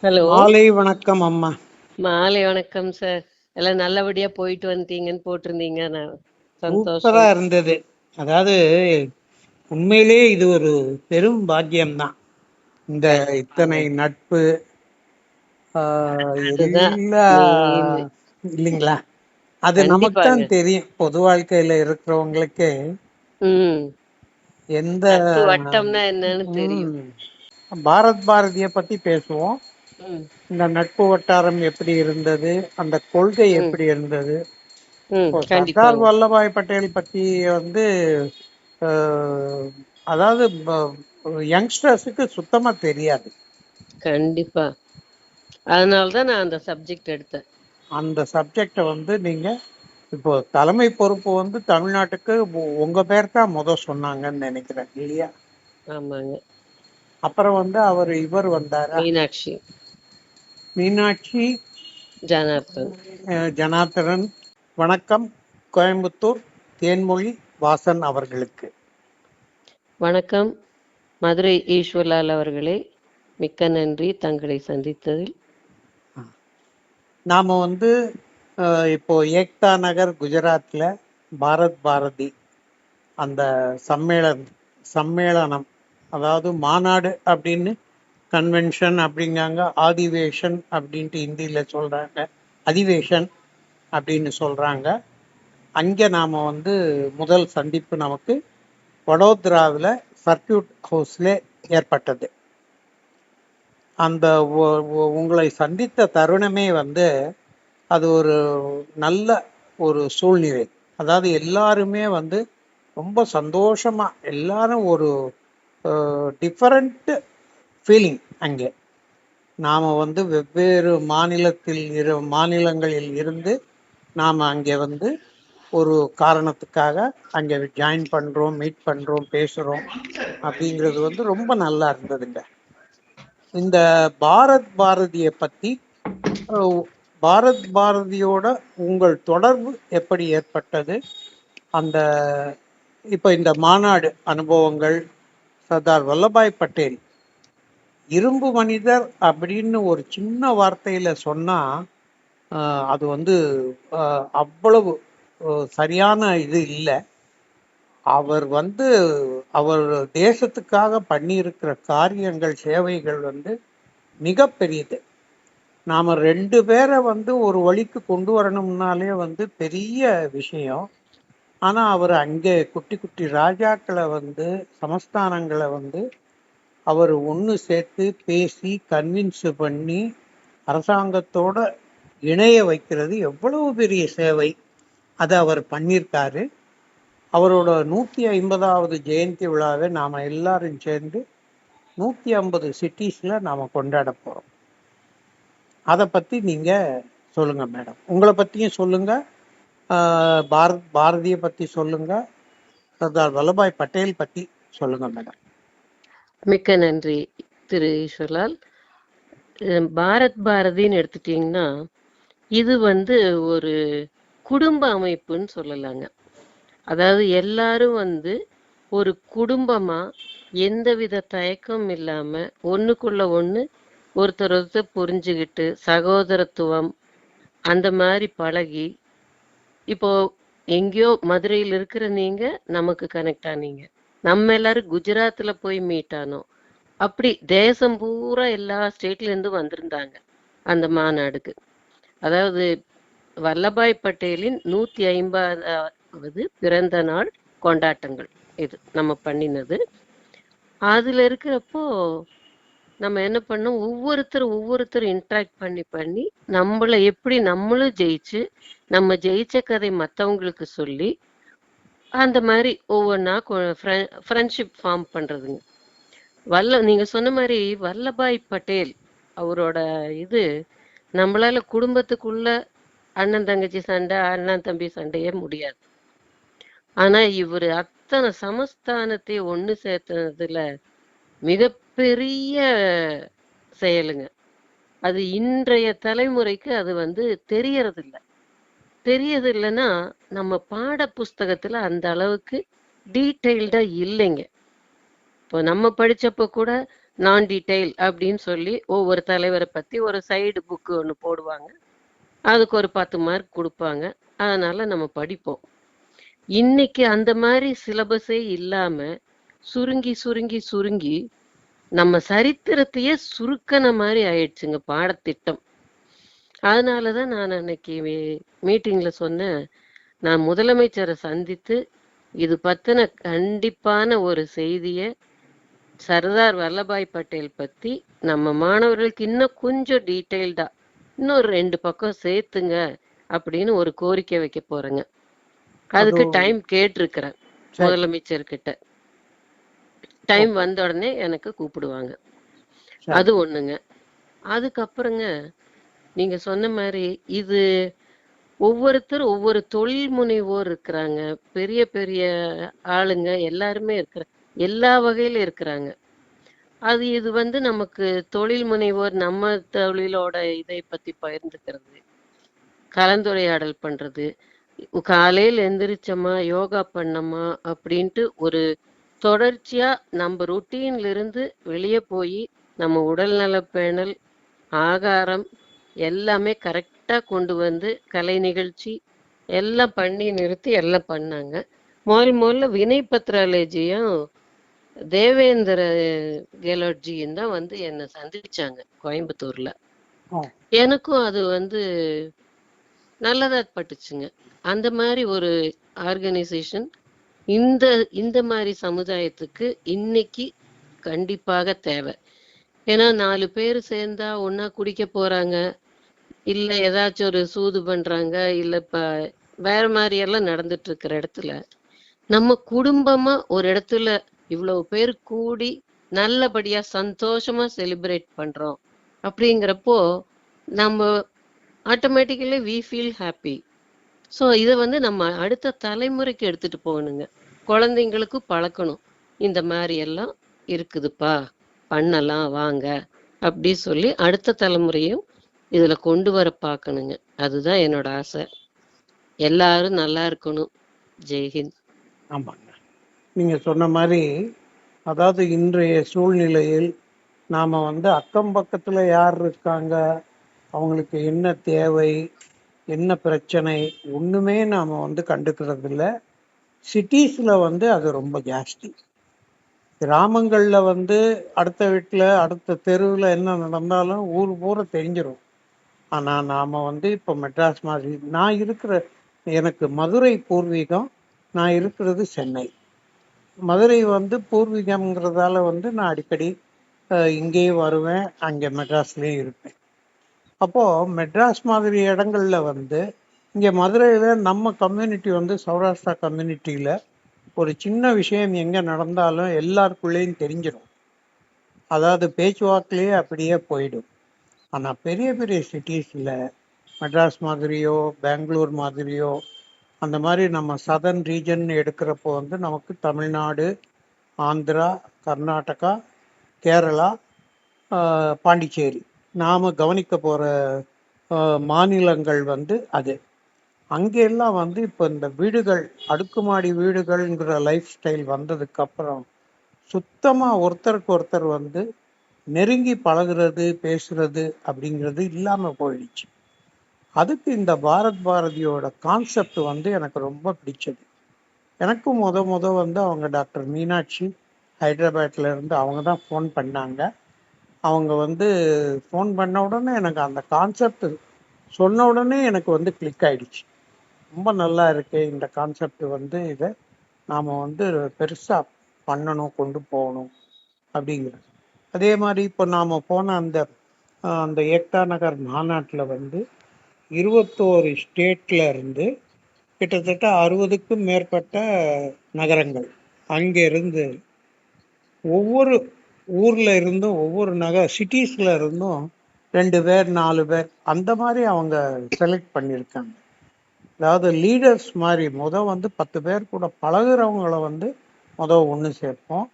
Hello. மாலை வணக்கம் அம்மா. மாலை வணக்கம் சார். எல்லாம் நல்லபடியா போயிட்டு வந்துட்டீங்கன்னு போட்டிருந்தீங்க. நான் சூப்பரா சந்தோஷம். இருந்தது. அதாவது உண்மையிலேயே இது ஒரு பெரும் பாக்கியம்தான். இந்த இத்தனை கண்டிப்பாங்க. நட்பு அதுதான் எல்லா மெயின். இல்லைங்களா? அது நமக்கு கண்டிப்பாங்க. தான் தெரியும். பொது வாழ்க்கையில இருக்கிறவங்களுக்கு ம். எந்த நட்பு வட்டம்னா என்னன்னு தெரியும். ம், பாரத் பாரதிய பத்தி பேசுவோம். ம். இந்த நட்பு வட்டாரம் எப்படி இருந்தது, அந்த கொள்கை ம். எப்படி இருந்தது. ம். இப்போ சர்தார் கண்டிப்பாங்க. வல்லபாய் பட்டேல் பத்தி வந்து அஹ், அதாவது யங்ஸ்டர்ஸுக்கு சுத்தமா தெரியாது. கண்டிப்பா. அதனாலதான் நான் அந்த சப்ஜெக்ட் எடுத்தேன். அந்த சப்ஜெக்டை வந்து நீங்க இப்போ தலைமை பொறுப்பு வந்து தமிழ்நாட்டுக்கு உங்க பேர் தான் சொன்னாங்கன்னு நினைக்கிறேன் இல்லையா? ஆமாங்க. அப்புறம் வந்து இவர் வந்தாரா, மீனாட்சி மீனாட்சி ஜனார்த்தன். ஜனார்த்தனன். வணக்கம் கோயம்புத்தூர் தேன்மொழி வாசன் அவர்களுக்கு. வணக்கம் மதுரை ஈஸ்வர்லால் அவர்களே. மிக்க நன்றி தங்களை சந்தித்ததில். நாம வந்து இப்போ ஏக்தா நகர் குஜராத்ல பாரத் பாரதி அந்த சம்மேளனம், அதாவது மாநாடு அப்படின்னு கன்வென்ஷன் அப்படிங்காங்க, ஆதிவேஷன் அப்படின்ட்டு ஹிந்தியில சொல்றாங்க, அதிவேஷன் அப்படின்னு சொல்றாங்க. அங்கே நாம வந்து முதல் சந்திப்பு நமக்கு வடோதராவில் சர்க்கியூட் ஹவுஸ்ல ஏற்பட்டது. அந்த உங்களை சந்தித்த தருணமே வந்து அது ஒரு நல்ல ஒரு சூழ்நிலை. அதாவது எல்லாருமே வந்து ரொம்ப சந்தோஷமா, எல்லாரும் ஒரு டிஃபரண்ட் ஃபீலிங். அங்கே நாம் வந்து வெவ்வேறு மாநிலங்களில் இருந்து நாம் அங்கே வந்து ஒரு காரணத்துக்காக அங்கே ஜாயின் பண்ணுறோம், மீட் பண்ணுறோம், பேசுகிறோம். அப்படிங்கிறது வந்து ரொம்ப நல்லா இருந்ததுங்க. இந்த பாரத் பாரதியை பற்றி, பாரத் பாரதியோட உங்கள் தொடர்பு எப்படி ஏற்பட்டது, அந்த இப்போ இந்த மாநாடு அனுபவங்கள், சர்தார் வல்லபாய் பட்டேல் இரும்பு மனிதர் அப்படின்னு ஒரு சின்ன வார்த்தையில சொன்னா அது வந்து அவ்வளவு சரியான இது இல்லை. அவர் வந்து அவர் தேசத்துக்காக பண்ணியிருக்கிற காரியங்கள், சேவைகள் வந்து மிக பெரியது. நாம 2 பேரை வந்து ஒரு வழிக்கு கொண்டு வரணும்னாலே வந்து பெரிய விஷயம். ஆனா அவர் அங்கே குட்டி குட்டி ராஜாக்களை வந்து, சமஸ்தானங்களை வந்து அவர் ஒன்று சேர்த்து பேசி கன்வின்ஸ் பண்ணி அரசாங்கத்தோட இணைய வைக்கிறது எவ்வளவு பெரிய சேவை. அதை அவர் பண்ணியிருக்காரு. அவரோட 150வது ஜெயந்தி விழாவை நாம் எல்லாரும் சேர்ந்து 150 சிட்டிஸில் நாம் கொண்டாட போகிறோம். அதை பற்றி நீங்கள் சொல்லுங்கள் மேடம். உங்களை பற்றியும் சொல்லுங்கள், பாரதியை பற்றி சொல்லுங்கள், சர்தார் வல்லபாய் பட்டேல் பற்றி சொல்லுங்கள் மேடம். மிக்க நன்றி திரு ஈஸ்வர்லால். பாரத் பாரதின்னு எடுத்துட்டீங்கன்னா இது வந்து ஒரு குடும்ப அமைப்புன்னு சொல்லலாங்க. அதாவது எல்லாரும் வந்து ஒரு குடும்பமா எந்தவித தயக்கம் இல்லாம ஒண்ணுக்குள்ள ஒண்ணு ஒருத்தர் ஒருத்தர் புரிஞ்சுகிட்டு சகோதரத்துவம் அந்த மாதிரி பழகி, இப்போ எங்கேயோ மதுரையில் இருக்கிற நீங்க நமக்கு கனெக்ட் ஆனீங்க, நம்ம எல்லாரும் குஜராத்ல போய் மீட் ஆனோம். அப்படி தேசம் பூரா எல்லா ஸ்டேட்ல இருந்து வந்திருந்தாங்க அந்த மாநாடுக்கு. அதாவது வல்லபாய் பட்டேலின் 150வது பிறந்த நாள் கொண்டாட்டங்கள் இது நம்ம பண்ணினது. அதுல இருக்கிறப்போ நம்ம என்ன பண்ணோம், ஒவ்வொருத்தர் இன்ட்ராக்ட் பண்ணி நம்மள எப்படி நம்மளும் ஜெயிச்சு நம்ம ஜெயிச்ச கதை மத்தவங்களுக்கு சொல்லி அந்த மாதிரி ஒவ்வொன்னா ஃப்ரெண்ட்ஷிப் ஃபார்ம் பண்றதுங்க. நீங்க சொன்ன மாதிரி வல்லபாய் பட்டேல் அவரோட இது நம்மளால குடும்பத்துக்குள்ள அண்ணன் தங்கச்சி சண்டை, அண்ணன் தம்பி சண்டையே முடியாது. ஆனா இவரு அத்தனை சமஸ்தானத்தை ஒண்ணு சேர்த்ததுல மிகப்பெரிய செயலுங்க. அது இன்றைய தலைமுறைக்கு அது வந்து தெரியறது இல்லைன்னா நம்ம பாட புஸ்தகத்துல அந்த அளவுக்கு டீட்டெயில்டா இல்லைங்க. இப்போ நம்ம படிச்சப்ப கூட நான் டீடைல் அப்படின்னு சொல்லி ஒவ்வொரு தலைவரை பத்தி ஒரு சைடு புக்கு ஒன்று போடுவாங்க. அதுக்கு ஒரு 10 மார்க் கொடுப்பாங்க. அதனால நம்ம படிப்போம். இன்னைக்கு அந்த மாதிரி சிலபஸே இல்லாம சுருங்கி சுருங்கி சுருங்கி நம்ம சரித்திரத்தையே சுருக்கன மாதிரி ஆயிடுச்சுங்க பாடத்திட்டம். அதனாலதான் நான் அன்னைக்கு மீட்டிங்ல சொன்னேன், நான் முதலமைச்சரை சந்தித்து இது பத்தின கண்டிப்பான ஒரு செய்திய சர்தார் வல்லபாய் பட்டேல் பத்தி நம்ம மாணவர்களுக்கு இன்னும் கொஞ்சம் டீட்டெயில்டா இன்னொரு 2 பக்கம் சேர்த்துங்க அப்படின்னு ஒரு கோரிக்கை வைக்க போறேங்க. அது அதுக்கு டைம் கேட்டிருக்கிறேன் சரி முதலமைச்சர்கிட்ட. டைம் ஓகே வந்த உடனே எனக்கு கூப்பிடுவாங்க. சரி அது ஒண்ணுங்க. அதுக்கப்புறங்க நீங்க சொன்ன மாதிரி இது ஒவ்வொருத்தர் ஒவ்வொரு தொழில் முனைவோர் இருக்கிறாங்க. பெரிய பெரிய ஆளுங்க எல்லாருமே இருக்கிற எல்லா வகையில இருக்கிறாங்க. இது வந்து நமக்கு தொழில் முனைவோர் நம்ம தொழிலோட இதை பத்தி பகிர்ந்துக்கிறது, கலந்துரையாடல் பண்றது, காலையில எந்திரிச்சோமா யோகா பண்ணோமா அப்படின்ட்டு ஒரு தொடர்ச்சியா நம்ம ருட்டீன்ல இருந்து வெளியே போய் நம்ம உடல்நல பேணல், ஆகாரம் எல்லாமே கரெக்டா கொண்டு வந்து கலை நிகழ்ச்சி எல்லாம் பண்ணி நிறுத்தி எல்லாம் பண்ணாங்க. முதல்ல வினய் பத்ராலேஜியும் தேவேந்திர கெலோட்ஜியும் தான் வந்து என்னை சந்திச்சாங்க கோயம்புத்தூர்ல. ஓ எனக்கும் அது வந்து நல்லதா பட்டுச்சுங்க. அந்த மாதிரி ஒரு ஆர்கனைசேஷன் இந்த இந்த மாதிரி சமுதாயத்துக்கு இன்னைக்கு கண்டிப்பாக தேவை. ஏன்னா 4 பேர் சேர்ந்தா ஒண்ணா குடிக்க போறாங்க, இல்ல ஏதாச்சும் ஒரு சூது பண்றாங்க, இல்ல வேற மாதிரி எல்லாம் நடந்துட்டு இருக்கிற இடத்துல நம்ம குடும்பமா ஒரு இடத்துல இவ்வளவு பேர் கூடி நல்லபடியா சந்தோஷமா செலிப்ரேட் பண்றோம் அப்படிங்கிறப்போ நம்ம automatically we feel happy. So இதை வந்து நம்ம அடுத்த தலைமுறைக்கு எடுத்துட்டு போகணுங்க. குழந்தைங்களுக்கு பழக்கணும், இந்த மாதிரி எல்லாம் இருக்குதுப்பா, பண்ணலாம் வாங்க அப்படி சொல்லி அடுத்த தலைமுறையும் இதுல கொண்டு வர பார்க்கணுங்க. அதுதான் என்னோட ஆசை. எல்லாரும் நல்லா இருக்கணும். ஜெய்ஹிந்த். ஆமாங்க. நீங்க சொன்ன மாதிரி அதாவது இன்றைய சூழ்நிலையில் நாம வந்து அக்கம் பக்கத்துல யார் இருக்காங்க, அவங்களுக்கு என்ன தேவை, என்ன பிரச்சனை, ஒண்ணுமே நாம வந்து கண்டுக்கிறது இல்ல. சிட்டிஸ்ல வந்து அது ரொம்ப ஜாஸ்தி. கிராமங்கள்ல வந்து அடுத்த வீட்டுல அடுத்த தெருவுல என்ன நடந்தாலும் ஊர் பூரா தெரிஞ்சிடும். ஆனா நாம வந்து இப்ப மெட்ராஸ் மாதிரி நான் இருக்கிற எனக்கு மதுரை பூர்வீகம், நான் இருக்கிறது சென்னை. மதுரை வந்து பூர்வீகம்ங்கிறதால வந்து நான் அடிக்கடி இங்கேயும் வருவேன், அங்கே மெட்ராஸ்லேயும் இருப்பேன். அப்போ மெட்ராஸ் மாதிரி இடங்கள்ல வந்து இங்கே மதுரையில் நம்ம கம்யூனிட்டி வந்து சௌராஷ்டிரா கம்யூனிட்டியில் ஒரு சின்ன விஷயம் எங்கே நடந்தாலும் எல்லாருக்குள்ளேயும் தெரிஞ்சிடும். அதாவது பேச்சுவாக்கிலேயே அப்படியே போயிடும். ஆனால் பெரிய பெரிய சிட்டிஸில் மெட்ராஸ் மாதிரியோ பெங்களூர் மாதிரியோ அந்த மாதிரி நம்ம சதர்ன் ரீஜன் எடுக்கிறப்போ வந்து நமக்கு தமிழ்நாடு, ஆந்திரா, கர்நாடகா, கேரளா, பாண்டிச்சேரி நாம் கவனிக்க போகிற மாநிலங்கள் வந்து அது. அங்கெல்லாம் வந்து இப்போ இந்த வீடுகள் அடுக்குமாடி வீடுகள்ங்கிற லைஃப் ஸ்டைல் வந்ததுக்கப்புறம் சுத்தமாக ஒருத்தருக்கு ஒருத்தர் வந்து நெருங்கி பழகுறது பேசுறது அப்படிங்கிறது இல்லாமல் போயிடுச்சு. அதுக்கு இந்த பாரத் பாரதியோட கான்செப்ட் வந்து எனக்கு ரொம்ப பிடிச்சது. எனக்கும் முத வந்து அவங்க டாக்டர் மீனாட்சி ஹைதராபாத்ல இருந்து அவங்க தான் ஃபோன் பண்ணாங்க. அவங்க வந்து ஃபோன் பண்ண உடனே எனக்கு அந்த கான்செப்ட் சொன்ன உடனே எனக்கு வந்து கிளிக் ஆயிடுச்சு. ரொம்ப நல்லா இருக்கு இந்த கான்செப்ட், வந்து இதை நாம் வந்து பெருசாக பண்ணணும், கொண்டு போகணும் அப்படிங்கிறது. அதே மாதிரி இப்போ நாம் போன அந்த அந்த ஏக்தா நகர் மாநாட்டில் வந்து 21 ஸ்டேட்ல இருந்து கிட்டத்தட்ட 60க்கும் மேற்பட்ட நகரங்கள் அங்கிருந்து ஒவ்வொரு ஊர்ல இருந்தும் ஒவ்வொரு சிட்டிஸ்ல இருந்தும் 2 பேர் 4 பேர் அந்த மாதிரி அவங்க செலக்ட் பண்ணியிருக்காங்க. அதாவது லீடர்ஸ் மாதிரி வந்து 10 பேர் கூட பழகுறவங்கள வந்து ஒன்று சேர்ப்போம்,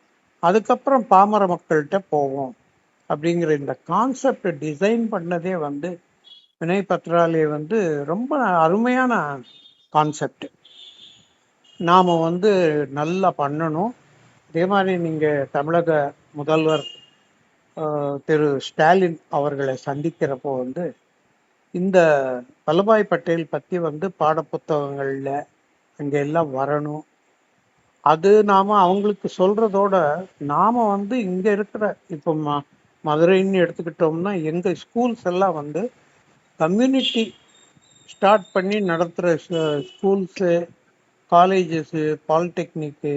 அதுக்கப்புறம் பாமர மக்கள்கிட்ட போவோம் அப்படிங்கிற இந்த கான்செப்ட் டிசைன் பண்ணதே வந்து வினய் பத்ராலே வந்து ரொம்ப அருமையான கான்செப்ட். நாம் வந்து நல்லா பண்ணணும். அதே மாதிரி நீங்கள் தமிழக முதல்வர் திரு ஸ்டாலின் அவர்களை சந்திக்கிறப்போ வந்து இந்த வல்லபாய் பட்டேல் பற்றி வந்து பாடப்புத்தகங்களில் அங்கே எல்லாம் வரணும். அது நாம் அவங்களுக்கு சொல்கிறதோட நாம் வந்து இங்கே இருக்கிற இப்போ மதுரைன்னு எடுத்துக்கிட்டோம்னா எங்கள் ஸ்கூல்ஸ் எல்லாம் வந்து கம்யூனிட்டி ஸ்டார்ட் பண்ணி நடத்துகிற schools, colleges, polytechnic,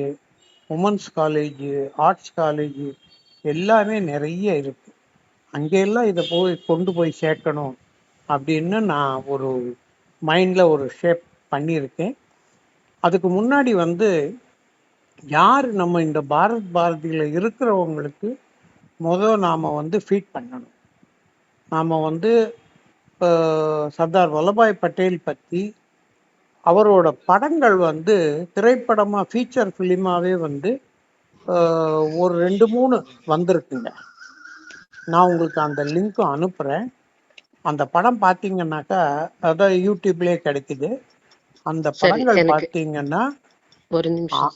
women's college, arts college எல்லாமே நிறைய இருக்குது. அங்கெல்லாம் இதை கொண்டு போய் சேர்க்கணும் அப்படின்னு நான் ஒரு மைண்டில் ஒரு ஷேப் பண்ணியிருக்கேன். அதுக்கு முன்னாடி வந்து யார் நம்ம இந்த பாரதியில் இருக்கிறவங்களுக்கு நாம் வந்து ஃபீட் பண்ணணும். நாம் வந்து சர்தார் வல்லபாய் பட்டேல் பற்றி அவரோட படங்கள் வந்து திரைப்படமாக ஃபீச்சர் ஃபிலிமாகவே வந்து ஒரு 2-3 வந்திருக்குங்க. நான் உங்களுக்கு அந்த லிங்க்கும் அனுப்புகிறேன். அந்த படம் பார்த்தீங்கன்னாக்கா அதான் யூடியூப்லேயே கிடைக்குது. அந்த சரி, படங்கள் எனக்கு பார்த்தீங்கன்னா ஒரு நிமிஷம்.